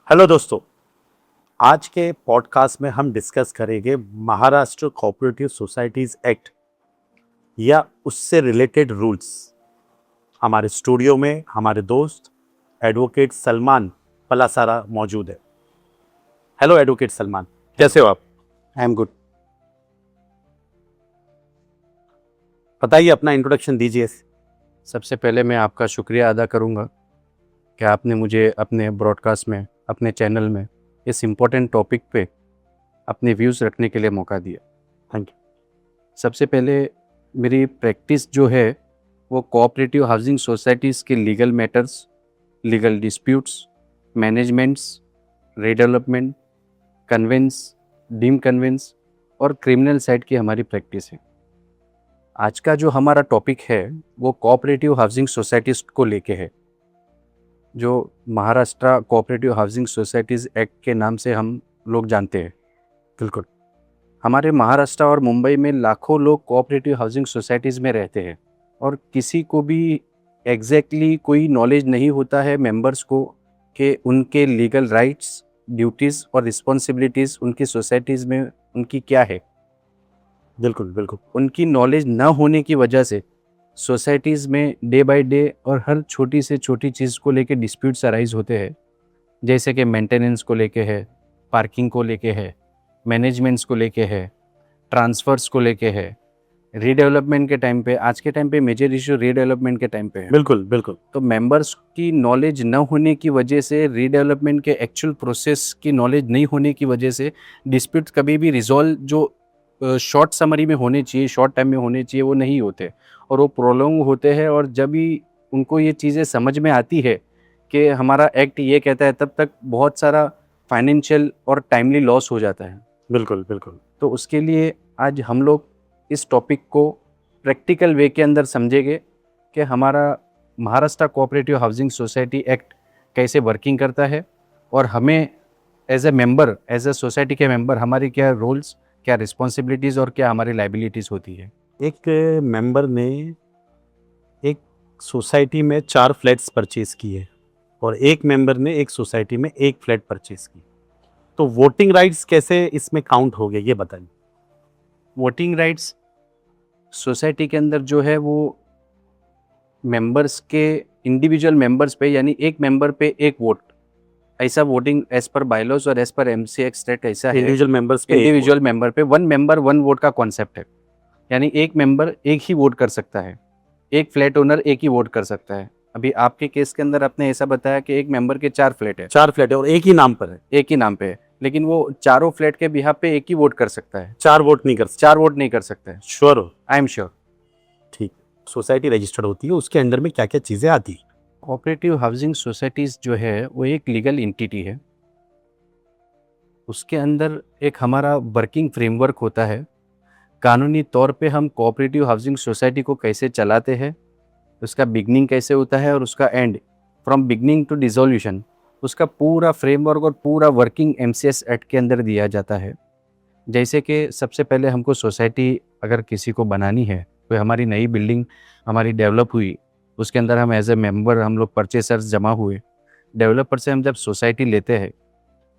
Hello दोस्तों, आज के पॉडकास्ट में हम डिस्कस करेंगे महाराष्ट्र कोऑपरेटिव सोसाइटीज एक्ट या उससे रिलेटेड रूल्स। हमारे स्टूडियो में हमारे दोस्त एडवोकेट सलमान पलासारा मौजूद है। हेलो एडवोकेट सलमान, कैसे हो आप? I am good. बताइए, अपना इंट्रोडक्शन दीजिए। सबसे पहले मैं आपका शुक्रिया अदा करूंगा कि आपने मुझे अपने ब्रॉडकास्ट में, अपने चैनल में इस इम्पोर्टेंट टॉपिक पे अपने व्यूज़ रखने के लिए मौका दिया। Thank you. सबसे पहले मेरी प्रैक्टिस जो है वो कोऑपरेटिव हाउसिंग सोसाइटीज़ के legal matters, legal disputes, managements, redevelopment, conveyance, deem conveyance और क्रिमिनल साइड की हमारी प्रैक्टिस है। आज का जो हमारा टॉपिक है वो कोऑपरेटिव हाउसिंग सोसाइटीज़ को लेके है, जो Maharashtra cooperative housing societies act के नाम से हम लोग जानते हैं। बिल्कुल। हमारे महाराष्ट्र और मुंबई में लाखों लोग कोऑपरेटिव हाउसिंग सोसाइटीज़ में रहते हैं और किसी को भी एग्जैक्टली कोई नॉलेज नहीं होता है मेंबर्स को कि उनके लीगल राइट्स, ड्यूटीज़ और रिस्पॉन्सिबिलिटीज़ उनकी सोसाइटीज़ में उनकी क्या है। बिल्कुल बिल्कुल। उनकी नॉलेज न होने की वजह से सोसाइटीज़ में डे बाय डे और हर छोटी से छोटी चीज़ को लेके डिस्प्यूट्स अराइज होते हैं, जैसे कि मेंटेनेंस को लेके है, पार्किंग को लेके है, मैनेजमेंट्स को लेके है, ट्रांसफ़र्स को लेके है, रीडेवलपमेंट के टाइम पे, आज के टाइम पे मेजर इशू रीडेवलपमेंट के टाइम पे है। बिल्कुल बिल्कुल। तो मेंबर्स की नॉलेज न होने की वजह से, रीडेवलपमेंट के एक्चुअल प्रोसेस की नॉलेज नहीं होने की वजह से डिस्प्यूट्स कभी भी रिजॉल्व जो शॉर्ट समरी में होने चाहिए, शॉर्ट टाइम में होने चाहिए, वो नहीं होते और वो प्रोलॉन्ग होते हैं। और जब भी उनको ये चीज़ें समझ में आती है कि हमारा एक्ट ये कहता है, तब तक बहुत सारा फाइनेंशियल और टाइमली लॉस हो जाता है। बिल्कुल बिल्कुल। तो उसके लिए आज हम लोग इस टॉपिक को प्रैक्टिकल वे के अंदर समझेंगे कि हमारा Maharashtra cooperative housing society act कैसे वर्किंग करता है और हमें as a member, as a society के मेंबर हमारी क्या रोल्स, क्या रिस्पॉन्सिबिलिटीज़ और क्या हमारी लाइबिलिटीज़ होती है। एक मेंबर ने एक सोसाइटी में 4 फ्लैट्स परचेज किए और एक मेंबर ने एक सोसाइटी में 1 फ्लैट परचेज की, तो वोटिंग राइट्स कैसे इसमें काउंट हो गए, ये बताइए। वोटिंग राइट्स सोसाइटी के अंदर जो है वो मेंबर्स के, इंडिविजुअल मेंबर्स पे, यानी एक मेंबर पे एक वोट, ऐसा वोटिंग एज पर बायलॉज और एज पर एमसी एक्ट ऐसा है। इंडिविजुअल मेंबर्स पे इंडिविजुअल मेंबर पे वन मेंबर वन वोट का कॉन्सेप्ट है, यानी एक मेंबर एक ही वोट कर सकता है, एक फ्लैट ओनर एक ही वोट कर सकता है। अभी आपके केस के अंदर आपने ऐसा बताया कि एक मेंबर के 4 फ्लैट है, 4 फ्लैट है और एक ही नाम पर है, एक ही नाम पे है, लेकिन वो चारों फ्लैट के बिहाफ पे एक ही वोट कर सकता है, 4 वोट नहीं कर सकते। 4 वोट नहीं कर सकता है। श्योर हो? I am sure. ठीक। सोसाइटी रजिस्टर्ड होती है, उसके अंडर में क्या क्या चीज़ें आती है? कोऑपरेटिव हाउसिंग सोसाइटीज़ जो है वो एक लीगल एंटिटी है। उसके अंदर एक हमारा वर्किंग फ्रेमवर्क होता है। कानूनी तौर पे हम कोऑपरेटिव हाउसिंग सोसाइटी को कैसे चलाते हैं, उसका बिगनिंग कैसे होता है और उसका end, from beginning to dissolution, उसका पूरा फ्रेमवर्क और पूरा वर्किंग एमसीएस एक्ट के अंदर दिया जाता है। जैसे कि सबसे पहले हमको सोसाइटी अगर किसी को बनानी है, कोई हमारी नई बिल्डिंग हमारी डेवलप हुई, उसके अंदर हम एज ए मेंबर, हम लोग परचेसर्स जमा हुए, डेवलपर से हम जब सोसाइटी लेते हैं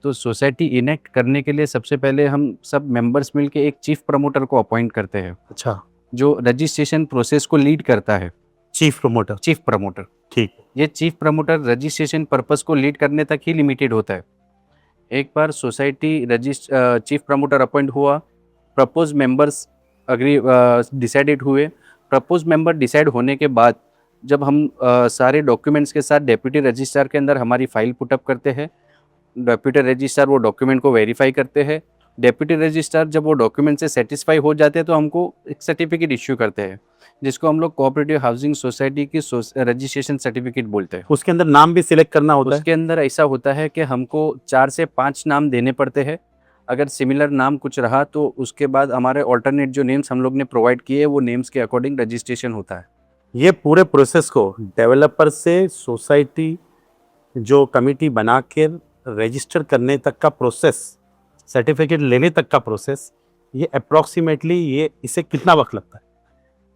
तो सोसाइटी इनेक्ट करने के लिए सबसे पहले हम सब मेंबर्स मिलके एक चीफ प्रमोटर को अपॉइंट करते हैं, अच्छा, जो रजिस्ट्रेशन प्रोसेस को लीड करता है। Chief promoter. चीफ प्रमोटर, ठीक। ये चीफ प्रमोटर रजिस्ट्रेशन पर्पस को लीड करने तक ही लिमिटेड होता है। एक बार सोसाइटी चीफ प्रमोटर अपॉइंट हुआ, प्रपोज मेंबर्स अग्री डिसाइडेड हुए, प्रपोज मेंबर डिसाइड होने के बाद जब हम सारे डॉक्यूमेंट्स के साथ डेप्यूटी रजिस्ट्रार के अंदर हमारी फाइल पुटअप करते हैं, डेप्यूटी रजिस्ट्रार वो डॉक्यूमेंट को वेरीफाई करते हैं। डेप्यूटी रजिस्ट्रार जब वो डॉक्यूमेंट से सेटिस्फाई हो जाते हैं तो हमको एक सर्टिफिकेट इश्यू करते हैं, जिसको हम लोग कोऑपरेटिव हाउसिंग सोसाइटी की रजिस्ट्रेशन सर्टिफिकेट बोलते हैं। उसके अंदर नाम भी सिलेक्ट करना होता है? उसके अंदर ऐसा होता है कि हमको 4 से 5 नाम देने पड़ते हैं। अगर सिमिलर नाम कुछ रहा तो उसके बाद हमारे ऑल्टरनेट जो नेम्स हम लोग ने प्रोवाइड किए, वो नेम्स के अकॉर्डिंग रजिस्ट्रेशन होता है। ये पूरे प्रोसेस को डेवलपर से सोसाइटी जो कमिटी बना के रजिस्टर करने तक का प्रोसेस, सर्टिफिकेट लेने तक का प्रोसेस, ये अप्रॉक्सीमेटली ये इसे कितना वक्त लगता है?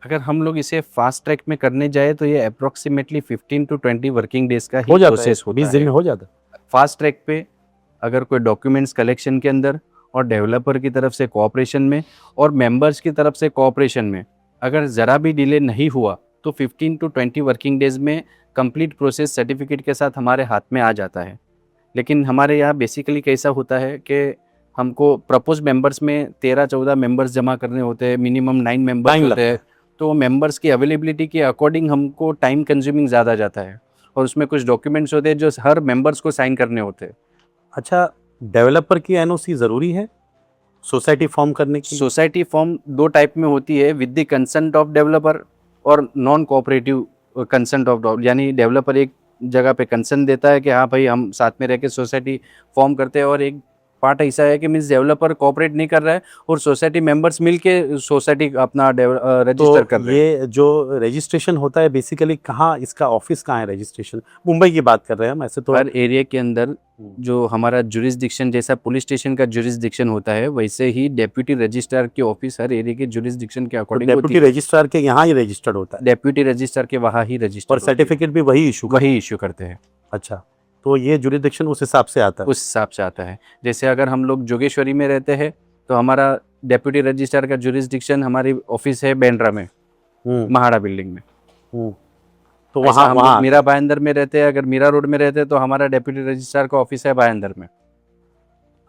अगर हम लोग इसे फास्ट ट्रैक में करने जाए तो ये अप्रॉक्सीमेटली 15 to 20 वर्किंग डेज का ही हो जाता है, प्रोसेस होता 20 दिन है। में हो जाता है। फास्ट ट्रैक पे अगर कोई डॉक्यूमेंट्स कलेक्शन के अंदर और डेवलपर की तरफ से कोऑपरेशन में और मेंबर्स की तरफ से कोऑपरेशन में अगर ज़रा भी डिले नहीं हुआ तो 15 टू 20 वर्किंग डेज़ में कंप्लीट प्रोसेस सर्टिफिकेट के साथ हमारे हाथ में आ जाता है। लेकिन हमारे यहाँ बेसिकली कैसा होता है कि हमको प्रपोज मेंबर्स में 13-14 मेंबर्स जमा करने होते हैं, मिनिमम 9 मेंबर्स Time होते हैं, तो मेंबर्स की अवेलेबिलिटी के अकॉर्डिंग हमको टाइम कंज्यूमिंग ज़्यादा जाता है और उसमें कुछ डॉक्यूमेंट्स होते हैं जो हर मेंबर्स को साइन करने होते हैं। अच्छा, डेवलपर की एनओसी ज़रूरी है सोसाइटी फॉर्म करने की? सोसाइटी फॉर्म 2 टाइप में होती है, with the consent of developer और नॉन कोऑपरेटिव कंसेंट ऑफ, यानी डेवलपर एक जगह पे कंसेंट देता है कि हाँ भाई हम साथ में रह के सोसाइटी फॉर्म करते हैं, और एक पार्ट ऐसा है कि मीन्स डेवलपर कोऑपरेट नहीं कर रहा है और सोसाइटी मेंबर्स मिलके सोसाइटी अपना रजिस्टर कर तो रहे हैं। ये जो रजिस्ट्रेशन होता है बेसिकली कहाँ, इसका ऑफिस कहाँ है रजिस्ट्रेशन? मुंबई की बात कर रहे हैं हम, ऐसे तो हर एरिया के अंदर जो हमारा जुरिस्डिक्शन, जैसा पुलिस स्टेशन का जुरिस्डिक्शन होता है, वैसे ही डेप्यूटी रजिस्ट्रार की ऑफिस हर एरिया के जुरिस्डिक्शन के अकॉर्डिंग होती डेप्यूटी है। रजिस्ट्रार के यहाँ ही रजिस्टर्ड होता है डेप्यूटी रजिस्ट्रार के वहाँ ही रजिस्टर और सर्टिफिकेट भी वही इशू वही इश्यू करते हैं। अच्छा, तो ये जुरिडिक्शन उस हिसाब से आता है। उस हिसाब से आता है। जैसे अगर हम लोग जोगेश्वरी में रहते हैं तो हमारा डेप्यूटी रजिस्ट्रार का जुरिस्डिक्शन, हमारी ऑफिस है बेंड्रा में, महाड़ा बिल्डिंग में। तो ऐसा वहाँ हम वहाँ लोग मीरा भाईंदर में रहते हैं, अगर मीरा रोड में रहते हैं तो हमारा डेप्यूटी रजिस्ट्रार का ऑफिस है भाईंदर में।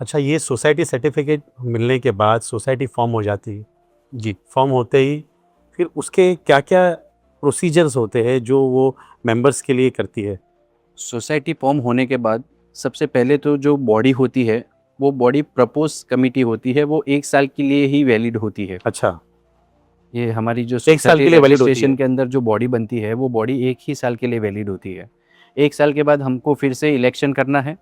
अच्छा, ये सोसाइटी सर्टिफिकेट मिलने के बाद सोसाइटी फॉर्म हो जाती है जी। फॉर्म होते ही फिर उसके क्या क्या प्रोसीजर्स होते हैं जो वो मेंबर्स के लिए करती है? सोसाइटी फॉर्म होने के बाद सबसे पहले तो जो बॉडी होती है वो बॉडी प्रपोज कमेटी होती है, वो 1 साल के लिए ही वैलिड होती है। अच्छा, ये हमारी जो 1 साल के लिए वैलिड होती है। रजिस्ट्रेशन के अंदर जो बॉडी बनती है वो बॉडी 1 ही साल के लिए वैलिड होती है। 1 साल के बाद हमको फिर से इलेक्शन करना है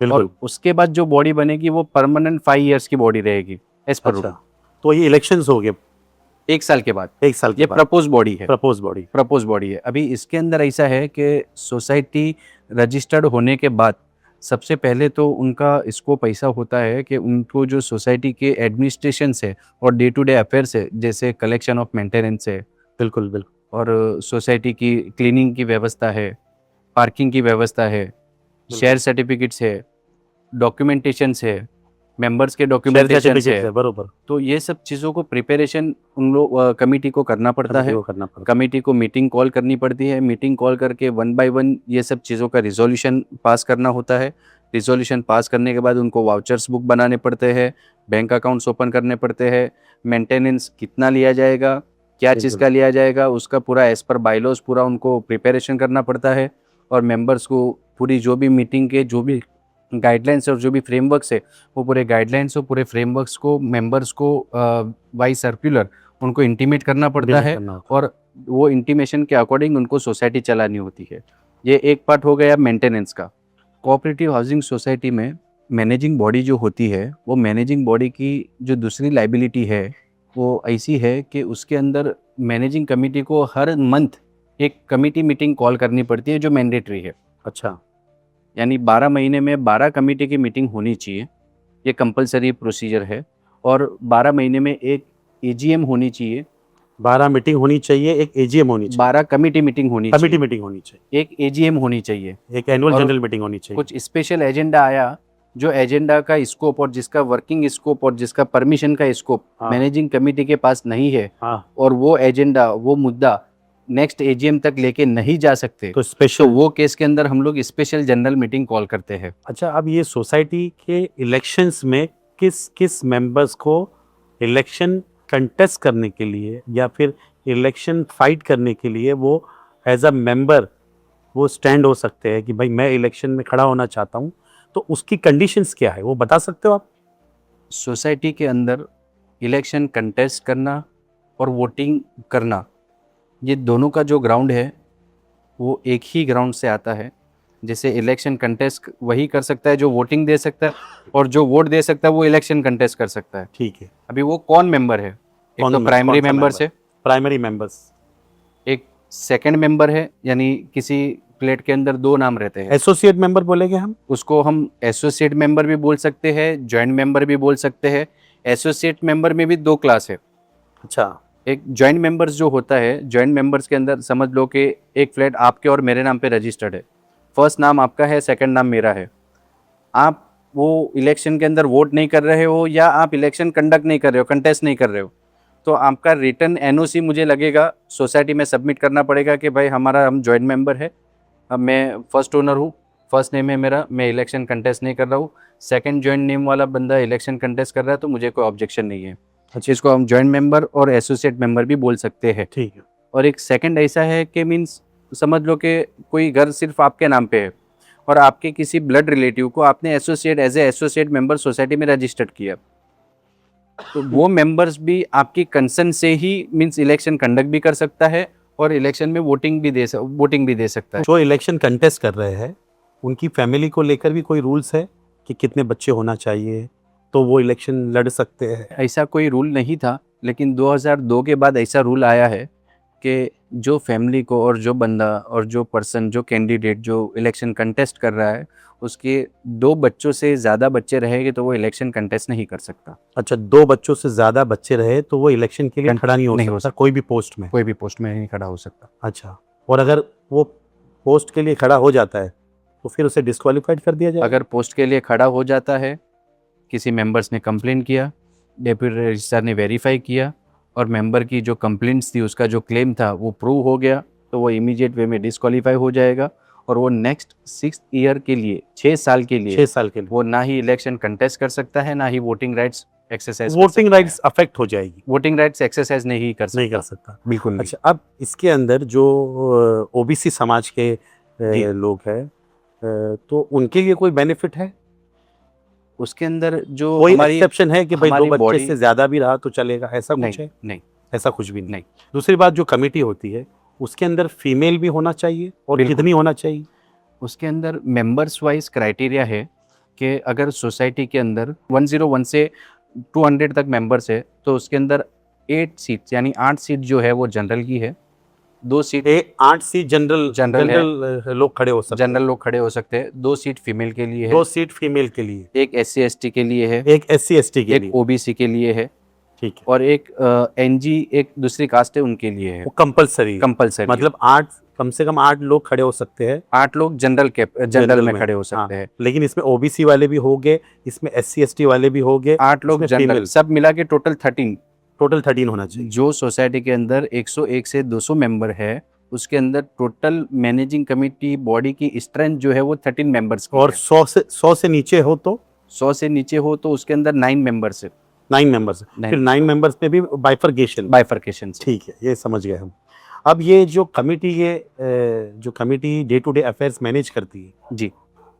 बिल्कुल। और उसके बाद जो बॉडी बनेगी वो परमानेंट 5 इयर्स की बॉडी रहेगी एज पर रूल। अच्छा, तो ये इलेक्शंस हो गए 1 साल के बाद। 1 साल के ये बाद प्रपोज बॉडी है। Propose body. प्रपोज बॉडी है। अभी इसके अंदर ऐसा है कि सोसाइटी रजिस्टर्ड होने के बाद सबसे पहले तो उनका स्कोप ऐसा होता है कि उनको जो सोसाइटी के एडमिनिस्ट्रेशन से और डे टू डे अफेयर्स है, जैसे कलेक्शन ऑफ मेंटेनेंस है बिल्कुल बिल्कुल। और सोसाइटी की क्लीनिंग की व्यवस्था है, पार्किंग की व्यवस्था है, शेयर सर्टिफिकेट्स है, डॉक्यूमेंटेशंस है, मेंबर्स के डॉक्यूमेंटेशंस है, बरोबर। तो ये सब चीज़ों को प्रिपरेशन उन लोग कमेटी को करना पड़ता है। कमेटी को मीटिंग कॉल करनी पड़ती है। मीटिंग कॉल करके 1 बाय 1 ये सब चीज़ों का रिजोल्यूशन पास करना होता है। रिजोल्यूशन पास करने के बाद उनको वाउचर्स बुक बनाने पड़ते हैं, बैंक अकाउंट्स ओपन करने पड़ते हैं, मेंटेनेंस कितना लिया जाएगा, क्या चीज़ का लिया जाएगा, उसका पूरा एज पर बायलॉज पूरा उनको प्रिपरेशन करना पड़ता है। और मेंबर्स को पूरी जो भी मीटिंग के जो भी गाइडलाइंस और जो भी फ्रेमवर्क्स है वो पूरे गाइडलाइंस और पूरे फ्रेमवर्क्स को मेंबर्स को बाय सर्कुलर उनको इंटीमेट करना पड़ता है और वो इंटीमेशन के अकॉर्डिंग उनको सोसाइटी चलानी होती है। ये एक पार्ट हो गया मेंटेनेंस का। कोऑपरेटिव हाउसिंग सोसाइटी में मैनेजिंग बॉडी जो होती है वो मैनेजिंग बॉडी की जो दूसरी लाइबिलिटी है वो ऐसी है कि उसके अंदर मैनेजिंग कमेटी को हर मंथ एक कमेटी मीटिंग कॉल करनी पड़ती है जो मैंडेटरी है। अच्छा, यानी 12 महीने में 12 कमेटी की मीटिंग होनी चाहिए, ये कंपलसरी प्रोसीजर है। और 12 महीने में एक एजीएम होनी चाहिए। 12 मीटिंग होनी चाहिए, एक एजीएम होनी चाहिए, 12 कमेटी मीटिंग होनी कमेटी चाहिए, मीटिंग होनी चाहिए, एक एजीएम होनी चाहिए, एक एनुअल और जनरल मीटिंग होनी चाहिए। कुछ स्पेशल एजेंडा आया जो एजेंडा का स्कोप और जिसका वर्किंग स्कोप और जिसका परमिशन का स्कोप मैनेजिंग कमेटी के पास नहीं है और वो एजेंडा वो मुद्दा नेक्स्ट एजीएम तक लेके नहीं जा सकते तो स्पेशल वो केस के अंदर हम लोग स्पेशल जनरल मीटिंग कॉल करते हैं। अच्छा, अब ये सोसाइटी के इलेक्शंस में किस किस मेंबर्स को इलेक्शन कंटेस्ट करने के लिए या फिर इलेक्शन फाइट करने के लिए वो एज अ मेंबर वो स्टैंड हो सकते हैं कि भाई मैं इलेक्शन में खड़ा होना चाहता हूँ, तो उसकी कंडीशंस क्या है वो बता सकते हो आप? सोसाइटी के अंदर इलेक्शन कंटेस्ट करना और वोटिंग करना, ये दोनों का जो ग्राउंड है वो एक ही ग्राउंड से आता है। जैसे इलेक्शन कंटेस्ट वही कर सकता है जो वोटिंग दे सकता है और जो वोट दे सकता है वो इलेक्शन कंटेस्ट कर सकता है। ठीक है। अभी वो कौन मेंबर है? एक तो प्राइमरी मेंबर्स है, प्राइमरी मेंबर्स, एक सेकंड मेंबर है, यानी किसी प्लेट के अंदर 2 नाम रहते हैं। एसोसिएट मेंबर बोलेंगे हम उसको, हम एसोसिएट मेंबर भी बोल सकते हैं, जॉइंट मेंबर भी बोल सकते हैं। एसोसिएट मेंबर में भी 2 क्लास है। अच्छा, एक जॉइंट मेंबर्स जो होता है, जॉइंट मेंबर्स के अंदर समझ लो कि एक फ्लैट आपके और मेरे नाम पे रजिस्टर्ड है। फर्स्ट नाम आपका है, सेकंड नाम मेरा है। आप वो इलेक्शन के अंदर वोट नहीं कर रहे हो या आप इलेक्शन कंडक्ट नहीं कर रहे हो, कंटेस्ट नहीं कर रहे हो, तो आपका रिटर्न एनओसी मुझे लगेगा सोसाइटी में सबमिट करना पड़ेगा कि भाई हम जॉइंट मेंबर है, अब मैं फर्स्ट ओनर हूँ, फर्स्ट नेम है मेरा, मैं इलेक्शन कंटेस्ट नहीं कर रहा हूँ, सेकंड जॉइंट नेम वाला बंदा इलेक्शन कंटेस्ट कर रहा है, तो मुझे कोई ऑब्जेक्शन नहीं है। अच्छा, इसको हम जॉइंट मेंबर और एसोसिएट मेंबर भी बोल सकते हैं। ठीक है। और एक सेकंड ऐसा है कि मीन्स समझ लो कि कोई घर सिर्फ आपके नाम पे है और आपके किसी ब्लड रिलेटिव को आपने associate as a associate member society में रजिस्टर्ड किया, तो वो मेंबर्स भी आपकी कंसर्न से ही मीन्स इलेक्शन कंडक्ट भी कर सकता है और इलेक्शन में वोटिंग भी दे सकता है। जो इलेक्शन कंटेस्ट कर रहे हैं उनकी फैमिली को लेकर भी कोई रूल्स है कि कितने बच्चे होना चाहिए तो वो इलेक्शन लड़ सकते हैं? ऐसा कोई रूल नहीं था, लेकिन 2002 के बाद ऐसा रूल आया है कि जो फैमिली को और जो बंदा और जो पर्सन जो कैंडिडेट जो इलेक्शन कंटेस्ट कर रहा है उसके 2 बच्चों से ज़्यादा बच्चे रहेंगे तो वो इलेक्शन कंटेस्ट नहीं कर सकता। अच्छा, 2 बच्चों से ज्यादा बच्चे रहे तो वो इलेक्शन के लिए खड़ा नहीं नहीं हो हो सकता कोई भी पोस्ट में? कोई भी पोस्ट में नहीं खड़ा हो सकता। अच्छा, और अगर वो पोस्ट के लिए खड़ा हो जाता है तो फिर उसे डिस्क्वालीफाइड कर दिया जाए? अगर पोस्ट के लिए खड़ा हो जाता है, किसी मेंबर्स ने कंप्लेन किया, डेप्यूटी रजिस्ट्रार ने वेरीफाई किया और मेंबर की जो कंप्लेंट्स थी उसका जो क्लेम था वो प्रूव हो गया, तो वो इमीडिएट वे में डिस्क्वालीफाई हो जाएगा और वो नेक्स्ट 6 ईयर के लिए 6 साल के लिए 6 साल के लिए वो ना ही इलेक्शन कंटेस्ट कर सकता है, ना ही voting rights exercise voting rights affect हो जाएगी, वोटिंग राइट्स एक्सरसाइज नहीं कर सकता। नहीं कर सकता। बिल्कुल नहीं। अच्छा, अब इसके अंदर जो ओबीसी समाज के जी। लोग हैं तो उनके लिए कोई बेनिफिट है? उसके अंदर जो कोई हमारी एक्सेप्शन है कि भाई 2 हमारी बच्चे body- से ज्यादा भी रहा तो चलेगा, ऐसा कुछ नहीं है? नहीं ऐसा कुछ भी नहीं। नहीं। दूसरी बात, जो कमेटी होती है उसके अंदर फीमेल भी होना चाहिए और बिल्कुल। कितनी होना चाहिए? उसके अंदर मेंबर्स वाइज क्राइटेरिया है कि अगर सोसाइटी के अंदर 101 से 200 तक मेंबर्स है तो उसके अंदर 8 सीट यानी 8 सीट जो है वो जनरल की है, 2 सीट 8 सीट जनरल लोग खड़े हो सकते हैं। जनरल लोग खड़े हो सकते हैं, 2 सीट फीमेल के लिए है, 2 सीट फीमेल के लिए, एक SC ST के लिए है, एक SC ST के एक लिए, OBC के लिए है, ठीक है, और एक NG एक दूसरी कास्ट है उनके लिए है। वो कंपलसरी कंपलसरी मतलब 8 कम से कम 8 लोग खड़े हो सकते हैं 8 लोग जनरल में खड़े हो सकते हैं। लेकिन इसमें ओबीसी वाले भी हो गए, इसमें SC ST वाले भी हो गए, 8 लोग इसमें जनरल, female। सब मिला के टोटल 13। टोटल 13 होना चाहिए। जो सोसाइटी के अंदर 101 से 200 मेंबर है उसके अंदर टोटल मैनेजिंग कमेटी बॉडी की स्ट्रेंथ जो है वो 13 मेंबर्स की और है। 100 से नीचे हो तो 100 से नीचे हो तो उसके अंदर 9 मेंबर्स है, 9 मेंबर्स, फिर 9 मेंबर्स में भी बाइफरकेशन। बाइफर्केशन से। ठीक है, ये समझ गए हम। अब ये जो कमेटी जो committee day to day affairs manage करती है जी,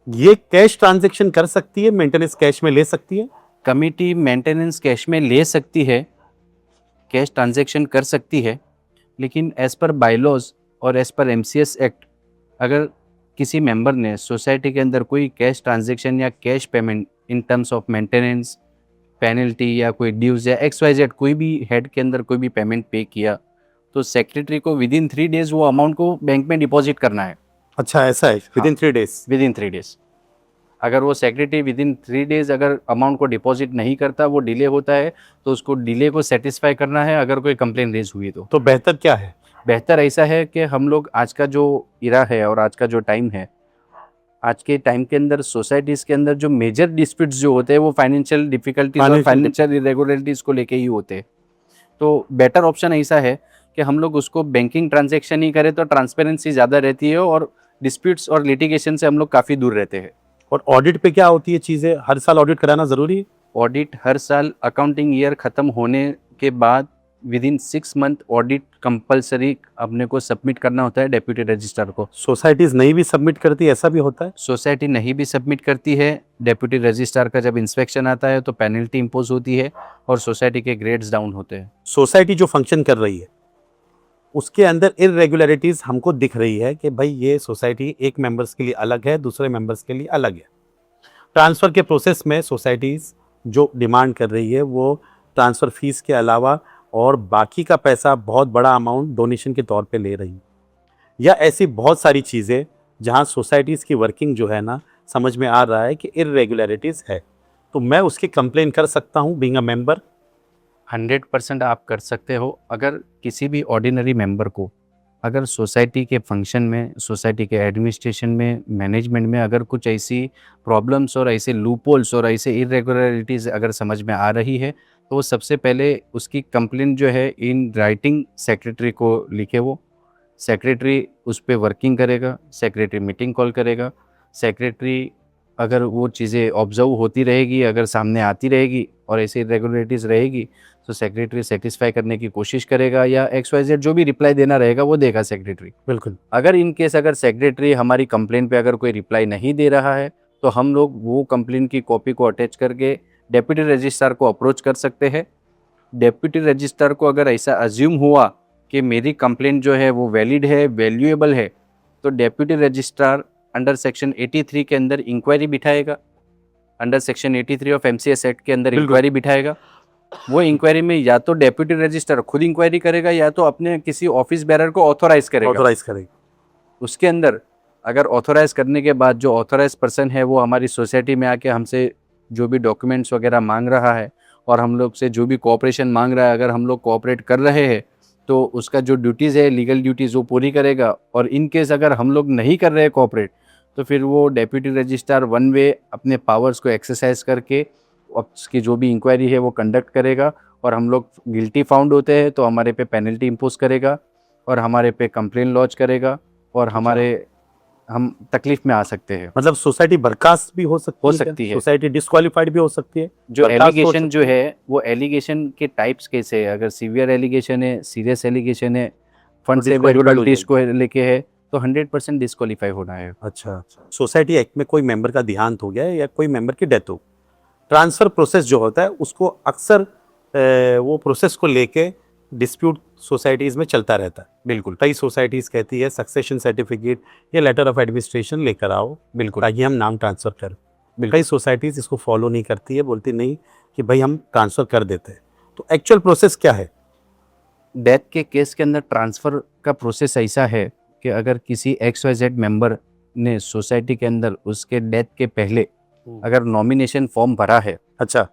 ये कैश ट्रांजैक्शन कर सकती है, मेंटेनेंस कैश में ले सकती है? कमेटी मेंटेनेंस कैश में ले सकती है, कैश ट्रांजैक्शन कर सकती है, लेकिन एज पर बायलॉज और एज पर MCS एक्ट अगर किसी मेंबर ने सोसाइटी के अंदर कोई कैश ट्रांजैक्शन या cash payment in terms of maintenance penalty या कोई ड्यूज या XYZ कोई भी हेड के अंदर कोई भी पेमेंट पे किया तो सेक्रेटरी को विदिन 3 डेज वो अमाउंट को बैंक में डिपॉजिट करना है। अच्छा, ऐसा है, विदिन 3 डेज? Within 3 days. अगर वो सेक्रेटरी विदिन 3 डेज अगर अमाउंट को डिपॉजिट नहीं करता, वो डिले होता है, तो उसको डिले को सेटिस्फाई करना है अगर कोई कंप्लेन रेज हुई तो बेहतर क्या है? बेहतर ऐसा है कि हम लोग आज का जो इरा है और आज का जो टाइम है, आज के टाइम के अंदर सोसाइटीज़ के अंदर जो मेजर डिस्प्यूट्स जो होते हैं वो फाइनेंशियल डिफिकल्टीज और फाइनेंशियल इरेगुलरिटीज़ को लेके ही होते हैं। तो बेटर ऑप्शन ऐसा है कि हम लोग उसको बैंकिंग ट्रांजैक्शन ही करें तो ट्रांसपेरेंसी ज़्यादा रहती है और डिस्प्यूट्स और लिटिगेशन से हम लोग काफ़ी दूर रहते हैं। और ऑडिट पे क्या होती है चीज़ें? हर साल ऑडिट कराना ज़रूरी है? ऑडिट हर साल अकाउंटिंग ईयर ख़त्म होने के बाद विदिन 6 मंथ ऑडिट कंपलसरी अपने को सबमिट करना होता है डेप्यूटी रजिस्ट्रार को। सोसाइटीज़ नहीं भी सबमिट करती, ऐसा भी होता है? सोसाइटी नहीं भी सबमिट करती है, डेप्यूटी रजिस्ट्रार का जब इंस्पेक्शन आता है तो पेनल्टी इंपोज होती है और सोसाइटी के ग्रेड्स डाउन होते हैं। सोसाइटी जो फंक्शन कर रही है उसके अंदर इरेगुलरिटीज़ हमको दिख रही है कि भाई ये सोसाइटी एक मेंबर्स के लिए अलग है, दूसरे मेंबर्स के लिए अलग है। ट्रांसफ़र के प्रोसेस में सोसाइटीज़ जो डिमांड कर रही है वो ट्रांसफ़र फीस के अलावा और बाकी का पैसा बहुत बड़ा अमाउंट डोनेशन के तौर पे ले रही है, या ऐसी बहुत सारी चीज़ें जहां सोसाइटीज़ की वर्किंग जो है ना समझ में आ रहा है कि इरेगुलरिटीज़ है, तो मैं उसकी कंप्लेन कर सकता हूं बीइंग अ मेंबर? 100% आप कर सकते हो। अगर किसी भी ऑर्डिनरी मेंबर को अगर सोसाइटी के फंक्शन में, सोसाइटी के एडमिनिस्ट्रेशन में, मैनेजमेंट में अगर कुछ ऐसी प्रॉब्लम्स और ऐसे लूपहोल्स और ऐसे इरेगुलरिटीज़ अगर समझ में आ रही है, तो वो सबसे पहले उसकी कंप्लेंट जो है इन राइटिंग सेक्रेटरी को लिखे। वो सेक्रेटरी उस पे वर्किंग करेगा, सेक्रेटरी मीटिंग कॉल करेगा, सेक्रेटरी अगर वो चीज़ें ऑब्जर्व होती रहेगी, अगर सामने आती रहेगी और ऐसी इरेगुलरिटीज़ रहेगी, तो सेक्रेटरी सेटिस्फाई करने की कोशिश करेगा या XYZ जो भी रिप्लाई देना रहेगा वो देगा सेक्रेटरी। बिल्कुल। अगर इन केस अगर सेक्रेटरी हमारी कंप्लेंट पे अगर कोई रिप्लाई नहीं दे रहा है, तो हम लोग वो कंप्लेंट की कॉपी को अटैच करके डेप्यूटी रजिस्ट्रार को अप्रोच कर सकते हैं। डेप्यूटी रजिस्ट्रार को अगर ऐसा अज्यूम हुआ कि मेरी कंप्लेंट जो है वो वैलिड है, वैल्यूएबल है, तो डेप्यूटी रजिस्ट्रार अंडर सेक्शन 83 के अंदर इंक्वायरी बिठाएगा, under section 83 of MCS act के अंदर बिल्कुल। इंक्वायरी बिठाएगा। वो इंक्वायरी में या तो डेप्यूटी रजिस्ट्रार खुद इंक्वायरी करेगा या तो अपने किसी ऑफिस बेरर को ऑथोराइज करेगा। ऑथोराइज करेगी। उसके अंदर अगर ऑथोराइज करने के बाद जो ऑथोराइज पर्सन है वो हमारी सोसाइटी में आके हमसे जो भी डॉक्यूमेंट्स वगैरह मांग रहा है और हम लोग से जो भी कोऑपरेशन मांग रहा है, अगर हम लोग कोऑपरेट कर रहे हैं तो उसका जो ड्यूटीज़ है, लीगल ड्यूटीज़, वो पूरी करेगा। और इन केस अगर हम लोग नहीं कर रहे कोऑपरेट, तो फिर वो डेप्यूटी रजिस्ट्रार वन वे अपने पावर्स को एक्सरसाइज करके उसकी जो भी इंक्वायरी है वो कंडक्ट करेगा, और हम लोग गिल्टी फाउंड होते हैं तो हमारे पे पेनल्टी इम्पोज करेगा और हमारे पे कंप्लेन लॉन्च करेगा और हम तकलीफ में आ सकते हैं। मतलब सोसाइटी बर्खास्त भी हो सकती है, है। सोसाइटी डिस्क्वालीफाइड भी हो सकती है। जो बर्खास्त हो एलिगेशन सकती जो है वो एलिगेशन के टाइप्स कैसे है, अगर सीवियर एलिगेशन है, सीरियस एलिगेशन है, फंड से disqualified हो रेगुलरिटीज को लेके है, तो 100% डिस्क्वालीफाई होना है। अच्छा। सोसाइटी एक्ट में कोई मेंबर का देहांत हो गया है या कोई मेंबर की डेथ हो, ट्रांसफर प्रोसेस जो होता है उसको अक्सर वो प्रोसेस को लेके डिस्प्यूट सोसाइटीज में चलता रहता है। बिल्कुल कई सोसाइटीज कहती है सक्सेशन सर्टिफिकेट या लेटर ऑफ एडमिनिस्ट्रेशन लेकर आओ बिल्कुल ताकि हम नाम ट्रांसफर करें। बिल्कुल। कई सोसाइटीज इसको फॉलो नहीं करती है, बोलती नहीं कि भाई हम ट्रांसफर कर देते हैं। तो एक्चुअल प्रोसेस क्या है? डेथ के केस के अंदर ट्रांसफ़र का प्रोसेस ऐसा है कि अगर किसी XYZ मेंबर ने सोसाइटी के अंदर उसके डेथ के पहले अगर नॉमिनेशन फॉर्म भरा है, अच्छा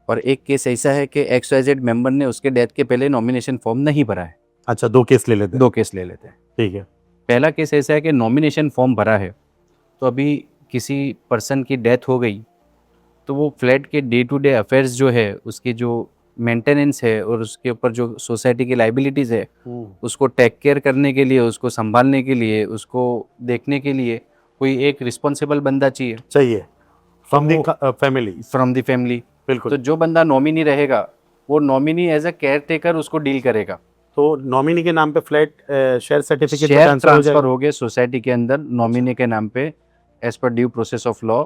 और एक केस ऐसा है कि XYZ मेंबर ने उसके डेथ के पहले नॉमिनेशन फॉर्म नहीं भरा है, अच्छा, दो केस ले लेते हैं। दो केस ले लेते हैं। ठीक है। पहला केस ऐसा है कि नॉमिनेशन फॉर्म भरा है, तो अभी किसी पर्सन की डेथ हो गई, तो वो फ्लैट के डे टू डे अफेयर्स जो है, उसकी जो मेंटेनेंस है और उसके ऊपर जो सोसाइटी की लाइबिलिटीज़ है, उसको टेक केयर करने के लिए, उसको संभालने के लिए, उसको देखने के लिए कोई एक रिस्पॉन्सिबल बंदा चाहिए from the family. From the family. बिल्कुल। तो जो बंदा नॉमिनी रहेगा वो nominee as a caretaker उसको डील करेगा। तो नॉमिनी के नाम पे flat share certificate share transfer हो ट्रांसफर जाएगा। हो गए सोसाइटी के अंदर नॉमिनी के नाम पे as per due process of law,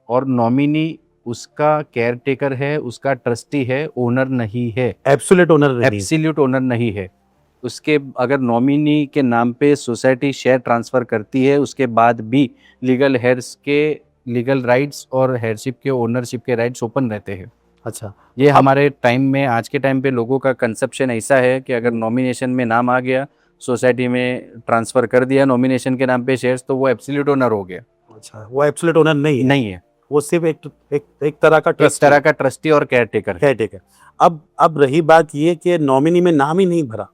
और नॉमिनी उसका केयर टेकर है, उसका ट्रस्टी है, ओनर नहीं है, एब्सोल्यूट ओनर नहीं। एब्सोल्यूट ओनर नहीं है। उसके अगर नॉमिनी के नाम पे सोसाइटी शेयर ट्रांसफ़र करती है, उसके बाद भी लीगल हेयर्स के लीगल राइट्स और हेयरशिप के ओनरशिप के राइट्स ओपन रहते हैं। अच्छा, ये हमारे टाइम में, आज के टाइम पे लोगों का कंसेप्शन ऐसा है कि अगर नॉमिनेशन में नाम आ गया, सोसाइटी में ट्रांसफ़र कर दिया नॉमिनेशन के नाम पे शेयर्स, तो वो एब्सोल्यूट ओनर हो गया। अच्छा, वो एब्सोल्यूट ओनर नहीं है। नहीं है, वो सिर्फ एक तरह का इस तरह का ट्रस्टी और केयर टेकर है। ठीक है। अब रही बात ये कि नॉमिनी में नाम ही नहीं भरा,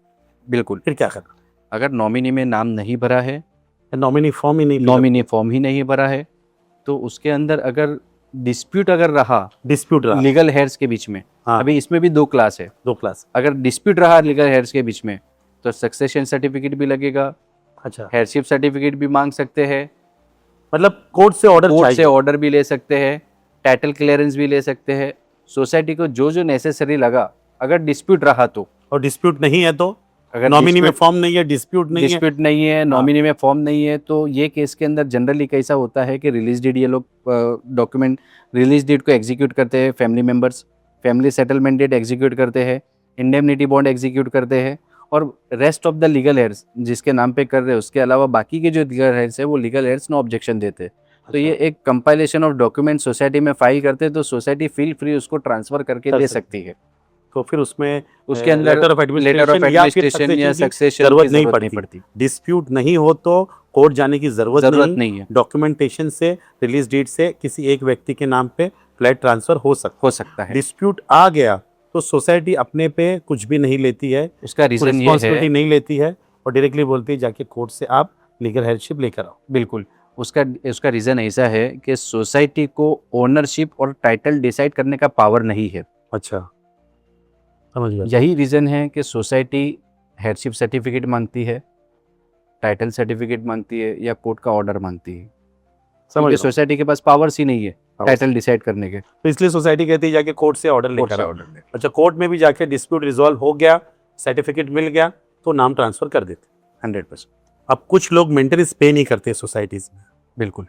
बिल्कुल। फिर क्या करना? अगर नॉमिनी में नाम नहीं भरा है, नॉमिनी फॉर्म ही नहीं, नॉमिनी फॉर्म ही नहीं भरा है, तो उसके अंदर अगर डिस्प्यूट अगर रहा डिस्प्यूट रहा। लीगल हेयर्स के बीच में, हाँ। अभी इसमें भी दो क्लास है। दो क्लास। अगर डिस्प्यूट रहा लीगल हेयर्स के बीच में, तो सक्सेशन सर्टिफिकेट भी लगेगा, अच्छा, हेयरशिप सर्टिफिकेट भी मांग सकते हैं, मतलब कोर्ट से ऑर्डर कोर्ट से चाहिए। ऑर्डर भी ले सकते हैं, टाइटल क्लियरेंस भी ले सकते हैं। सोसाइटी को जो जो नेसेसरी लगा, अगर डिस्प्यूट रहा तो, और डिस्प्यूट नहीं है तो, अगर नॉमिनी में फॉर्म नहीं है, डिस्प्यूट नहीं है, डिस्प्यूट नहीं है, नॉमिनी में फॉर्म नहीं है, तो ये केस के अंदर जनरली कैसा होता है कि रिलीज डेट, ये लोग डॉक्यूमेंट रिलीज डेट को एग्जीक्यूट करते हैं, family members family settlement deed execute करते हैं, इंडेमनिटी बॉन्ड एग्जीक्यूट करते हैं, और rest of the legal heirs जिसके नाम पे कर रहे हैं, उसके अलावा बाकी के जो लीगल हेयर्स है वो लीगल हेयर्स नो ऑब्जेक्शन देते हैं। तो ये एक कंपाइलेशन ऑफ डॉक्यूमेंट सोसाइटी में फाइल करते हैं, तो सोसाइटी फील फ्री उसको ट्रांसफर करके कर दे सकती सकती है। तो फिर उसमें उसके अंदर लेटर ऑफ एडमिनिस्ट्रेशन या सक्सेशन जरूरत की नहीं जरूरत नहीं पड़ती। पड़ती। डिस्प्यूट नहीं हो तो कोर्ट जाने की जरूरत नहीं है, डॉक्यूमेंटेशन से, रिलीज डेट से किसी एक व्यक्ति के नाम पे फ्लैट ट्रांसफर हो सकता है। डिस्प्यूट आ गया तो सोसाइटी अपने पे कुछ भी नहीं लेती है, उसका रीजन ये रिस्पॉन्सिबिलिटी है, नहीं लेती है, और डायरेक्टली बोलती है जाके कोर्ट से आप लीगल हेल्पशिप लेकर आओ। बिल्कुल, उसका उसका रीज़न ऐसा है कि सोसाइटी को ओनरशिप और टाइटल डिसाइड करने का पावर नहीं है। अच्छा, समझ गया। यही रीज़न है कि सोसाइटी हेडशिप सर्टिफिकेट मांगती है, टाइटल सर्टिफिकेट मांगती है या कोर्ट का ऑर्डर मांगती है, समझ क्योंकि गया। सोसाइटी के पास पावर्स ही नहीं है टाइटल डिसाइड करने के। तो इसलिए सोसाइटी कहती है जाके कोर्ट से ऑर्डर कोर्ट लेकर से आओ। ऑर्डर ले। अच्छा, कोर्ट में भी जाके डिस्प्यूट रिजॉल्व हो गया, सर्टिफिकेट मिल गया तो नाम ट्रांसफर कर देते। 100%। अब कुछ लोग मेंटेनेंस पे नहीं करते सोसाइटीज में, बिल्कुल।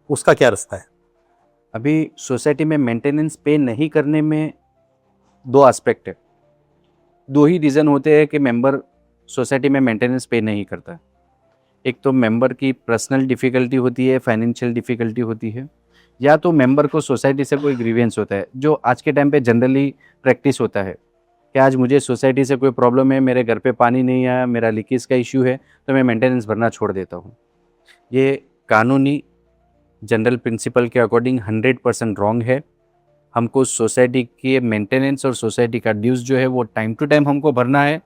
उसका क्या रास्ता है? अभी सोसाइटी में मेंटेनेंस पे नहीं करने में 2 एस्पेक्ट है। 2 ही रीज़न होते हैं कि मेंबर सोसाइटी में मेंटेनेंस पे नहीं करता है। एक तो मेंबर की पर्सनल डिफ़िकल्टी होती है, फाइनेंशियल डिफ़िकल्टी होती है, या तो मेंबर को सोसाइटी से कोई ग्रीवेंस होता है, जो आज के टाइम पे जनरली प्रैक्टिस होता है कि आज मुझे सोसाइटी से कोई प्रॉब्लम है, मेरे घर पे पानी नहीं आया, मेरा लीकेज का इश्यू है, तो मैं मेंटेनेंस भरना छोड़ देता हूँ। ये कानूनी जनरल प्रिंसिपल के अकॉर्डिंग 100% रॉन्ग है। हमको सोसाइटी के मेंटेनेंस और सोसाइटी का ड्यूज़ जो है वो टाइम टू टाइम हमको भरना है,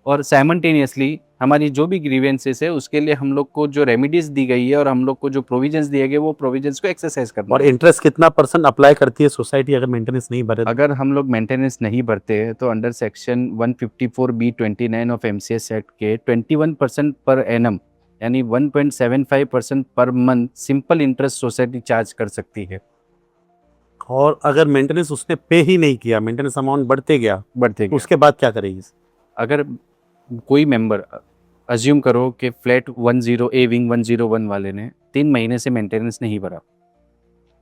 और साइमल्टेनियसली हमारी जो भी ग्रीवेंसेस है उसके लिए हम लोग को जो रेमेडीज़ दी गई है और हम लोग को जो प्रोविजंस दिए गए वो प्रोविजंस को एक्सरसाइज करना और है। इंटरेस्ट कितना परसेंट अप्लाई करती है सोसाइटी अगर मेंटेनेंस नहीं भरे तो? अगर हम लोग मेंटेनेंस नहीं भरते हैं तो under section 154B29 of MCS act के 21% पर एनम यानी 1.75% per month simple interest society charge कर सकती है। और अगर मेंटेनेंस उसने पे ही नहीं किया, मेंटेनेंस अमाउंट बढ़ते गया, बढ़ते तो उसके बाद क्या करेगी? अगर कोई मेंबर अज्यूम करो कि फ्लैट 10 ए विंग 101 वाले ने 3 महीने से मेंटेनेंस नहीं भरा,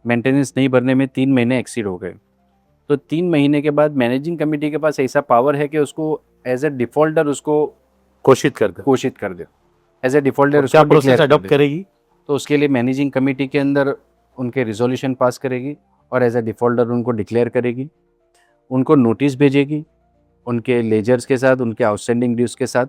मेंटेनेंस नहीं भरने में 3 महीने एक्सीड हो गए, तो 3 महीने के बाद मैनेजिंग कमेटी के पास ऐसा पावर है कि उसको एज ए डिफॉल्टर उसको घोषित कर दे, एज ए डिफॉल्टर और क्या उसको प्रोसेस डिक्लेयर कर अडॉप्ट दे। करेगी? तो उसके लिए मैनेजिंग कमेटी के अंदर उनके रिजोल्यूशन पास करेगी और एज ए डिफॉल्टर उनको डिक्लेयर करेगी, उनको नोटिस भेजेगी उनके लेजर्स के साथ, उनके आउटस्टैंडिंग ड्यूज के साथ।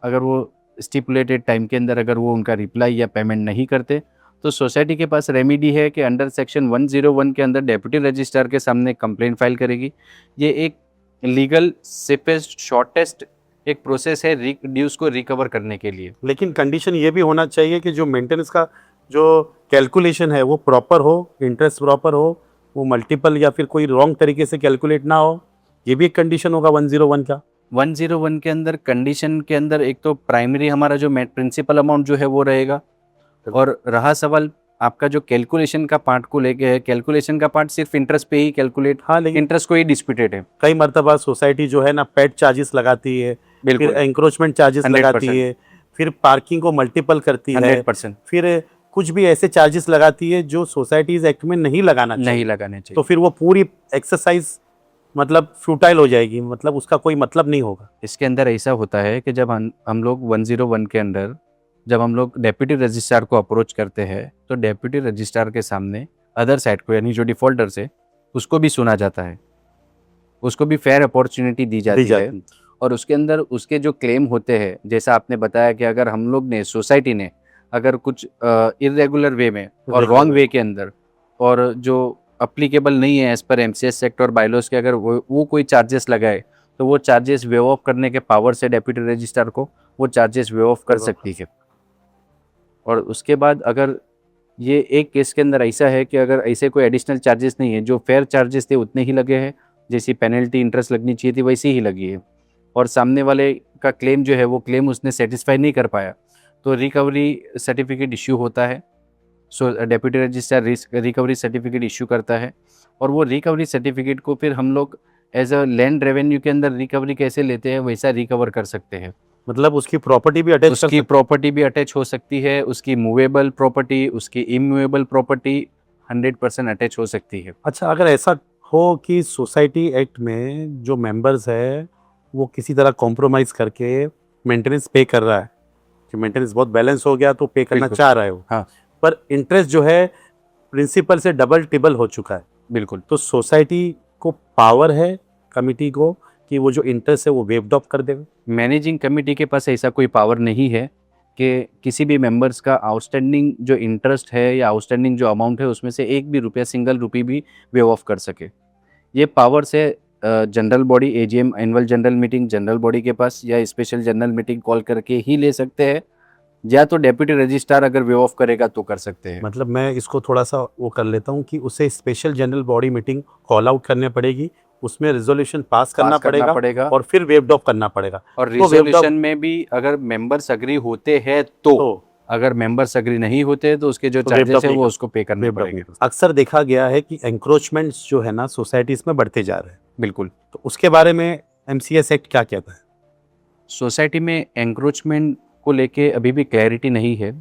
अगर वो स्टिपुलेटेड टाइम के अंदर अगर वो उनका रिप्लाई या पेमेंट नहीं करते तो सोसाइटी के पास रेमेडी है कि अंडर सेक्शन 101 के अंदर डेप्यूटी रजिस्ट्रार के सामने कंप्लेंट फाइल करेगी। ये एक लीगल सेफेस्ट शॉर्टेस्ट एक प्रोसेस है ड्यूज को रिकवर करने के लिए। लेकिन कंडीशन ये भी होना चाहिए कि जो मेंटेनेंस का जो कैलकुलेशन है वो प्रॉपर हो, इंटरेस्ट प्रॉपर हो, वो मल्टीपल या फिर कोई रॉन्ग तरीके से कैलकुलेट ना हो। ये भी एक कंडीशन होगा 101 का। 101 के अंदर कंडीशन के अंदर एक तो प्राइमरी हमारा जो प्रिंसिपल अमाउंट जो है वो रहेगा, और रहा सवाल आपका जो कैलकुलेशन का पार्ट को लेके है, कैलकुलेशन का पार्ट सिर्फ इंटरेस्ट पे ही कैलकुलेट, हाँ, लेकिन इंटरेस्ट को ही डिस्प्यूटेड है। कई मर्तबा सोसाइटी जो है ना पेट चार्जेस लगाती है, फिर बिल्कुल एंक्रोचमेंट चार्जेस 100% लगाती है, फिर पार्किंग को मल्टीपल करती है, 100% फिर कुछ भी ऐसे चार्जेस लगाती है जो सोसाइटीज एक्ट में नहीं लगाना चाहिए। नहीं लगाने तो चाहिए। फिर वो पूरी एक्सरसाइज मतलब फ्यूटाइल हो जाएगी, मतलब उसका कोई मतलब नहीं होगा। इसके अंदर ऐसा होता है कि जब हम लोग 101 के अंदर जब हम लोग डेप्यूटी रजिस्ट्रार को अप्रोच करते हैं तो डेप्यूटी रजिस्ट्रार के सामने अदर साइड को यानी जो डिफॉल्टर से उसको भी सुना जाता है, उसको भी फेयर अपॉर्चुनिटी दी जाती है, और उसके अंदर उसके जो क्लेम होते हैं, जैसा आपने बताया कि अगर हम लोग ने सोसाइटी ने अगर कुछ इरेगुलर वे में और रॉन्ग वे के अंदर और जो अप्लीकेबल नहीं है एज पर एमसीएस एक्ट और बायलॉज के, अगर वो कोई चार्जेस लगाए तो वो चार्जेस वेव ऑफ करने के पावर से डेप्यूटी रजिस्ट्रार को वो चार्जेस वेव ऑफ कर सकती है। और उसके बाद अगर ये एक केस के अंदर ऐसा है कि अगर ऐसे कोई एडिशनल चार्जेस नहीं है, जो फेयर चार्जेस थे उतने ही लगे हैं, जैसी पेनल्टी इंटरेस्ट लगनी चाहिए थी वैसी ही लगी है, और सामने वाले का क्लेम जो है वो क्लेम उसने सेटिस्फाई नहीं कर पाया, तो रिकवरी सर्टिफिकेट इश्यू होता है। So deputy registrar recovery certificate issue करता है, और वो रिकवरी सर्टिफिकेट को फिर हम लोग एज अ लैंड रेवेन्यू के अंदर रिकवरी कैसे लेते हैं वैसा रिकवर कर सकते हैं। मतलब उसकी प्रॉपर्टी भी अटैच उसकी प्रॉपर्टी भी अटैच हो सकती है, उसकी मूवेबल प्रॉपर्टी, उसकी इमूवेबल प्रॉपर्टी 100% अटैच हो सकती है। अच्छा, अगर ऐसा हो कि सोसाइटी एक्ट में जो मेंबर्स है वो किसी तरह कॉम्प्रोमाइज करके मेंटेनेंस पे कर रहा है, कि मेंटेनेंस बहुत बैलेंस हो गया तो पे करना बिल्कुल। चाह रहा है वो, हाँ पर इंटरेस्ट जो है प्रिंसिपल से डबल टिबल हो चुका है, बिल्कुल। तो सोसाइटी को पावर है कमिटी को कि वो जो इंटरेस्ट है वो वेव्ड ऑफ कर देवे? मैनेजिंग कमेटी के पास ऐसा कोई पावर नहीं है कि किसी भी मेंबर्स का आउटस्टैंडिंग जो इंटरेस्ट है या आउटस्टैंडिंग जो अमाउंट है उसमें से एक भी रुपया सिंगल रुपी भी वेव ऑफ कर सके। ये पावर्स है general body AGM annual general meeting general body के पास या स्पेशल जनरल मीटिंग कॉल करके ही ले सकते हैं, या तो डेप्यूटी रजिस्ट्रार अगर वे ऑफ करेगा तो कर सकते हैं। मतलब मैं इसको थोड़ा सा वो कर लेता हूँ कि उसे special general body meeting call out करनी पड़ेगी, उसमें रिजोल्यूशन पास करना पड़ेगा और फिर वेव्ड ऑफ करना पड़ेगा। और तो waived रिजोल्यूशन में भी अगर मेंबर्स अग्री होते हैं तो, अगर मेंबर्स अग्री नहीं होते तो उसके जो तो चार्जेस waived है off वो नहीं उसको पे करने waived off पड़ेंगे। नहीं। अक्सर देखा गया है कि एंक्रोचमेंट्स जो है ना सोसाइटीज में बढ़ते जा रहे हैं, बिल्कुल। तो उसके बारे में एमसीएस एक्ट क्या कहता है? सोसाइटी में एंक्रोचमेंट को लेके अभी भी क्लैरिटी नहीं है।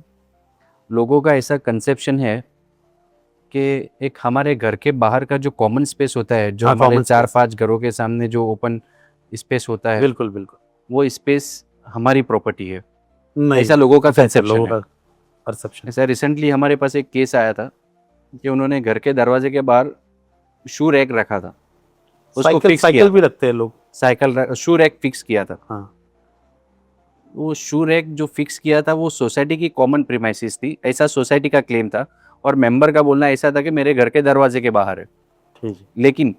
लोगों का ऐसा कंसेप्शन है कि एक हमारे घर के बाहर का जो कॉमन स्पेस होता है, जो हाँ, हमारे common 4-5 घरों के सामने जो ओपन स्पेस होता है, बिल्कुल बिल्कुल वो स्पेस हमारी प्रॉपर्टी है, नहीं, ऐसा लोगों का कंसेप्शन लोगों है। का परसेप्शन। ऐसा रिसेंटली हमारे पास एक केस आया था कि उन्होंने घर के दरवाजे के बाहर शू रैक रखा था, उसको फिक्स साइकिल किया, भी रखते हैं लोग। शू रैक फिक्स किया था। हाँ, वो शू रैक जो फिक्स किया था वो सोसाइटी की कॉमन प्रीमाइसिस थी, ऐसा सोसाइटी का क्लेम था, और मेंबर का बोलना ऐसा था कि मेरे घर के दरवाजे के बाहर है। ठीक है। लेकिन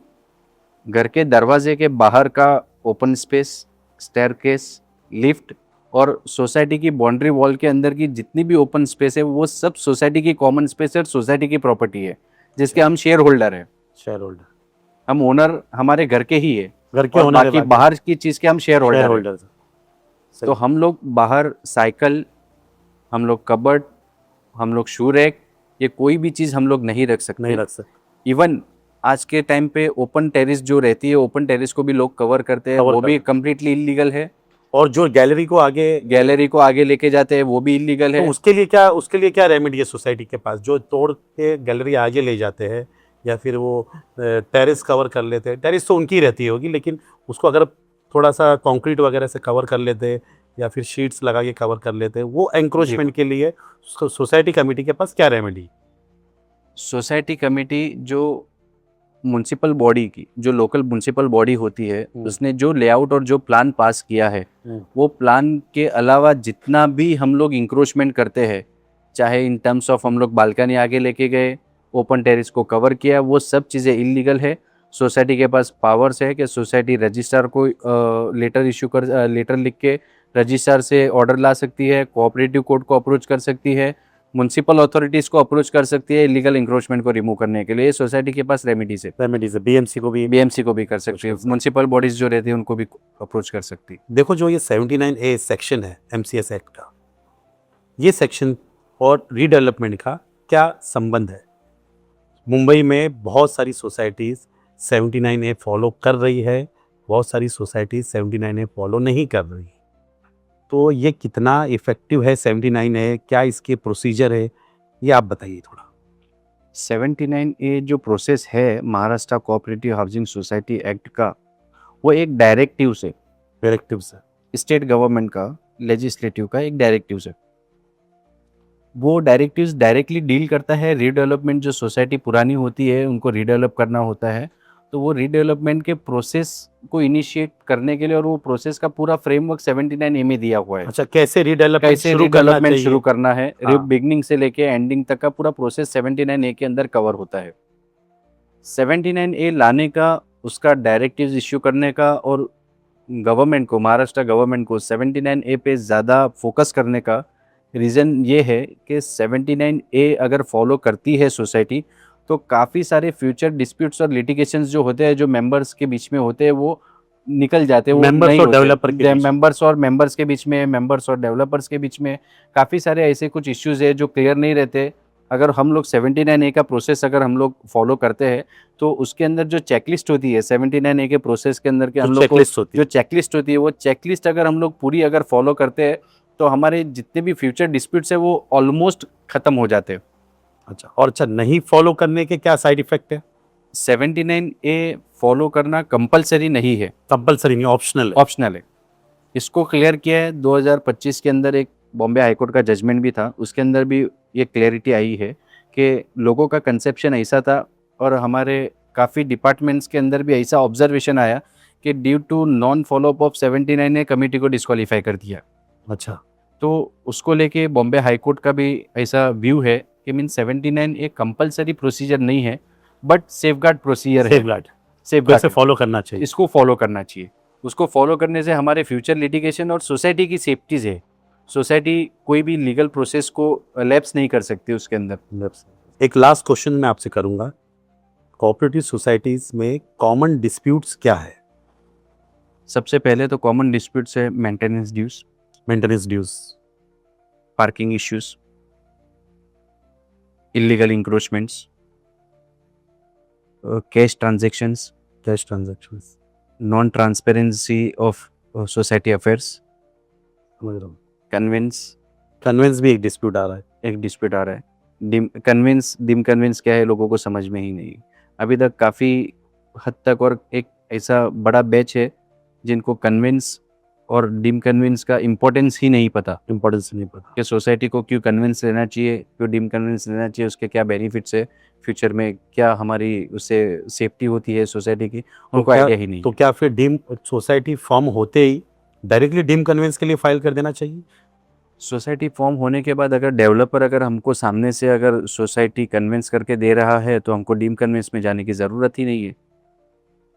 घर के दरवाजे के बाहर का ओपन स्पेस, स्टेयरकेस, लिफ्ट और सोसाइटी की बाउंड्री वॉल के अंदर की जितनी भी ओपन स्पेस है वो सब सोसाइटी की कॉमन स्पेस है, सोसाइटी की प्रॉपर्टी है, जिसके हम शेयर होल्डर है। शेयर होल्डर, हम ओनर हमारे घर के ही है, घर के और होने बाकी बाहर की चीज के हम शेयर होल्डर है। होल्डर। तो हम लोग बाहर साइकिल, हम लोग कबर्ड, हम लोग शू रैक, ये कोई भी चीज़ हम लोग नहीं रख सकते। इवन आज के टाइम पे ओपन टेरिस जो रहती है, ओपन टेरिस को भी लोग कवर करते हैं, वो भी कम्प्लीटली इलीगल है। और जो गैलरी को आगे लेके जाते हैं वो भी इलीगल है। तो उसके लिए क्या रेमेडी है सोसाइटी के पास? जो तोड़ के गैलरी आगे ले जाते हैं या फिर वो टेरिस कवर कर लेते हैं, टेरिस तो उनकी रहती होगी, लेकिन उसको अगर थोड़ा सा कंक्रीट वगैरह से कवर कर लेते हैं या फिर शीट्स लगा के कवर कर लेते हैं, वो एंक्रोचमेंट के लिए सोसाइटी कमेटी के पास क्या रेमेडी? सोसाइटी कमेटी जो म्युनिसिपल बॉडी की, जो लोकल म्युनिसिपल बॉडी होती है, उसने जो लेआउट और जो प्लान पास किया है, वो प्लान के अलावा जितना भी हम लोग इंक्रोचमेंट करते हैं, चाहे इन टर्म्स ऑफ हम लोग बालकनी आगे लेके गए, ओपन टेरिस को कवर किया, वो सब चीज़ें इलीगल है। सोसाइटी के पास पावर्स है कि सोसाइटी रजिस्ट्रार को लेटर लिख के रजिस्ट्रार से ऑर्डर ला सकती है, कोऑपरेटिव कोर्ट को अप्रोच कर सकती है, म्युनिसिपल अथॉरिटीज़ को अप्रोच कर सकती है इलीगल इंक्रोचमेंट को रिमूव करने के लिए। सोसाइटी के पास रेमेडीज है। बीएमसी को भी कर सकती है, म्युनिसिपल बॉडीज जो रहती है उनको भी अप्रोच कर सकती है। देखो, जो ये 79A सेक्शन है एमसीएस एक्ट का, ये सेक्शन और रीडेवलपमेंट का क्या संबंध है? मुंबई में बहुत सारी सोसाइटीज़ 79A फॉलो कर रही है, बहुत सारी सोसाइटीज़ 79A फॉलो नहीं कर रही। तो ये कितना इफेक्टिव है 79A? क्या इसके प्रोसीजर है, ये आप बताइए थोड़ा। 79A जो प्रोसेस है Maharashtra cooperative housing society act का, वो एक डायरेक्टिव से स्टेट गवर्नमेंट का, लेजिस्लेटिव का एक डायरेक्टिव से, वो डायरेक्टिव्स डायरेक्टली डील करता है रीडेवलपमेंट। जो सोसाइटी पुरानी होती है उनको रीडेवलप करना होता है, तो वो रीडेवलपमेंट के प्रोसेस को इनिशिएट करने के लिए, और वो प्रोसेस का पूरा फ्रेमवर्क 79A में दिया हुआ है। अच्छा, कैसे रीडेवलपमेंट शुरू करना है, बिगनिंग से लेके एंडिंग तक का पूरा प्रोसेस 79A के अंदर कवर होता है। 79A लाने का, उसका डायरेक्टिव्स इश्यू करने का, और गवर्नमेंट को, महाराष्ट्र गवर्नमेंट को 79A पे ज़्यादा फोकस करने का रीज़न ये है कि 79A अगर फॉलो करती है सोसाइटी, तो काफ़ी सारे फ्यूचर डिस्प्यूट्स और लिटिगेशंस जो होते हैं, जो मेंबर्स के बीच में होते हैं, वो निकल जाते हैं। मेंबर्स और डेवलपर के बीच, मेंबर्स के बीच में, मेंबर्स और डेवलपर्स के बीच में काफ़ी सारे ऐसे कुछ इश्यूज़ है जो क्लियर नहीं रहते। अगर हम लोग 79A का प्रोसेस अगर हम लोग फॉलो करते हैं, तो उसके अंदर जो चेकलिस्ट होती है 79A के प्रोसेस के अंदर के, हम लोग को जो चेकलिस्ट होती है, वो चेकलिस्ट अगर हम लोग पूरी अगर फॉलो करते हैं, तो हमारे जितने भी फ्यूचर डिस्प्यूट्स है वो ऑलमोस्ट खत्म हो जाते हैं। अच्छा, और अच्छा, नहीं फॉलो करने के क्या साइड इफेक्ट है? 79A फॉलो करना कंपलसरी नहीं है, कंपलसरी नहीं, ऑप्शनल है। इसको क्लियर किया है 2025 के अंदर, एक बॉम्बे हाईकोर्ट का जजमेंट भी था, उसके अंदर भी ये क्लैरिटी आई है कि लोगों का कंसेप्शन ऐसा था, और हमारे काफ़ी डिपार्टमेंट्स के अंदर भी ऐसा ऑब्जर्वेशन आया कि due to non followup of 79A committee को डिस्क्वालीफाई कर दिया। अच्छा, तो उसको लेके बॉम्बे हाईकोर्ट का भी ऐसा व्यू है कि मीन 79 एक कंपलसरी प्रोसीजर नहीं है, बट सेफगार्ड प्रोसीजर है। वैसे फॉलो करना चाहिए। इसको फॉलो करना चाहिए। उसको फॉलो करने से हमारे फ्यूचर लिटिगेशन और सोसाइटी की सेफ्टीज है। सोसाइटी कोई भी लीगल प्रोसेस को लैप्स नहीं कर सकती उसके अंदर। एक लास्ट क्वेश्चन मैं आपसे करूंगा, कोऑपरेटिव सोसाइटीज में कॉमन डिस्प्यूट्स क्या है? सबसे पहले तो कॉमन डिस्प्यूट्स है maintenance dues, maintenance dues, parking issues, illegal encroachments, cash transactions, cash transactions, non transparency of society affairs, समझ रहा हूँ। कन्वेंस भी एक डिस्प्यूट आ रहा है। एक डिस्प्यूट आ रहा है। डिम कन्वेंस क्या है लोगों को समझ में ही नहीं। अभी तक काफ़ी हद तक और एक ऐसा बड़ा बैच है जिनको कन्वेंस और डिम कन्वेंस का इम्पोर्टेंस ही नहीं पता कि सोसाइटी को क्यों कन्वेंस लेना चाहिए, क्यों डिम कन्वेंस लेना चाहिए, उसके क्या बेनिफिट्स है, फ्यूचर में क्या हमारी उससे सेफ्टी होती है सोसाइटी की, उनको आइडिया ही नहीं। तो क्या फिर डिम सोसाइटी फॉर्म होते ही डायरेक्टली डिम कन्वेंस के लिए फाइल कर देना चाहिए? सोसाइटी फॉर्म होने के बाद अगर डेवलपर अगर हमको सामने से अगर सोसाइटी कन्वेंस करके दे रहा है तो हमको डीम कन्वेंस में जाने की ज़रूरत ही नहीं है।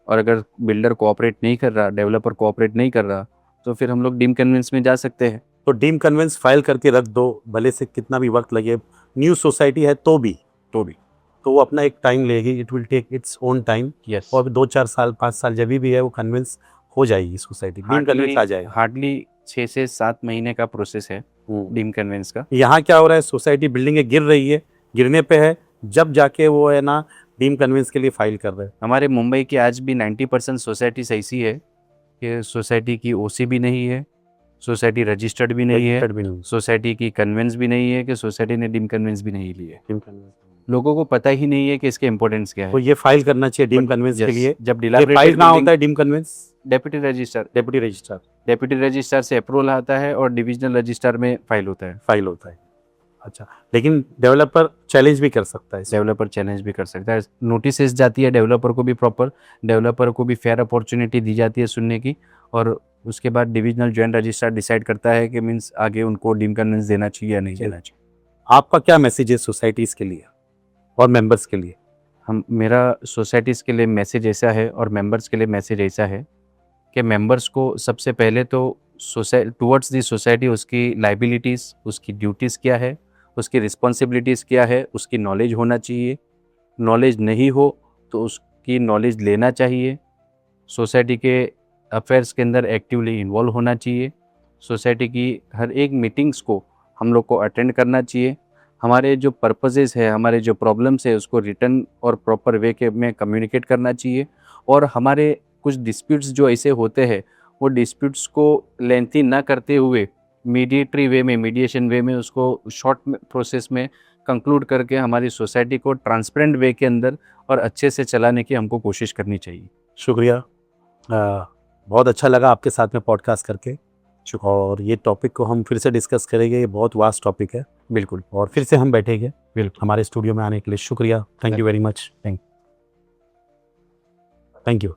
और अगर बिल्डर कोऑपरेट नहीं कर रहा, डेवलपर कोऑपरेट नहीं कर रहा, तो फिर हम लोग डीम कन्वेंस में जा सकते हैं। तो डीम कन्वेंस फाइल करके रख दो, भले से कितना भी वक्त लगे, न्यू सोसाइटी है तो भी तो वो अपना एक टाइम लेगी, it will take its own time. Yes, और 2-4 साल 5 साल जब भी है वो कन्वेंस हो जाएगी सोसाइटी, डीम कन्वेंस आ जाएगा। हार्डली 6 से 7 महीने का प्रोसेस है डीम कन्वेंस का। यहाँ क्या हो रहा है, सोसाइटी बिल्डिंगें गिर रही है, गिरने पे है, जब जाके वो है ना डीम कन्वेंस के लिए फाइल कर रहे हैं। हमारे मुंबई की आज भी 90% सोसाइटीज ऐसी है कि सोसाइटी की ओसी भी नहीं है, सोसाइटी रजिस्टर्ड भी नहीं है, सोसाइटी की कन्वेंस भी नहीं है, कि सोसाइटी ने डीम कन्वेंस भी नहीं ली है। लोगों को पता ही नहीं है कि इसके इंपॉर्टेंस क्या है। तो ये फाइल करना चाहिए डीम कन्वेंस के लिए। जब फाइल कहाँ होता है डीम कन्वेंस? डेप्यूटी रजिस्ट्रार से अप्रूवल आता है और डिविजनल रजिस्ट्रार में फाइल होता है। अच्छा, लेकिन डेवलपर चैलेंज भी कर सकता है। डेवलपर चैलेंज भी कर सकता है। नोटिस जाती है डेवलपर को भी, प्रॉपर डेवलपर को भी फेयर अपॉर्चुनिटी दी जाती है सुनने की, और उसके बाद डिविजनल जॉइंट रजिस्ट्रार डिसाइड करता है कि मीन्स आगे उनको डीम कन्वेंस देना चाहिए या नहीं देना चाहिए। आपका क्या मैसेज है सोसाइटीज़ के लिए और मेंबर्स के लिए? मेरा सोसाइटीज़ के लिए मैसेज ऐसा है और मेंबर्स के लिए मैसेज ऐसा है कि मेंबर्स को सबसे पहले तो टुवर्ड्स दी सोसाइटी उसकी लाइबिलिटीज़, उसकी ड्यूटीज़ क्या है, उसकी रिस्पॉन्सिबिलिटीज़ क्या है, उसकी नॉलेज होना चाहिए। नॉलेज नहीं हो तो उसकी नॉलेज लेना चाहिए। सोसाइटी के अफेयर्स के अंदर एक्टिवली इन्वॉल्व होना चाहिए। सोसाइटी की हर एक मीटिंग्स को हम लोग को अटेंड करना चाहिए। हमारे जो पर्पसेस है, हमारे जो प्रॉब्लम्स है, उसको रिटर्न और प्रॉपर वे के में कम्युनिकेट करना चाहिए। और हमारे कुछ डिस्प्यूट्स जो ऐसे होते हैं, वो डिस्प्यूट्स को लेंथी ना करते हुए मीडिएशन वे में उसको शॉर्ट प्रोसेस में कंक्लूड करके हमारी सोसाइटी को ट्रांसपेरेंट वे के अंदर और अच्छे से चलाने की हमको कोशिश करनी चाहिए। शुक्रिया, बहुत अच्छा लगा आपके साथ में पॉडकास्ट करके, और ये टॉपिक को हम फिर से डिस्कस करेंगे। ये बहुत वास्ट टॉपिक है। बिल्कुल, और फिर से हम बैठेंगे। बिल्कुल। हमारे स्टूडियो में आने के लिए शुक्रिया। Thank you very much. Thank you.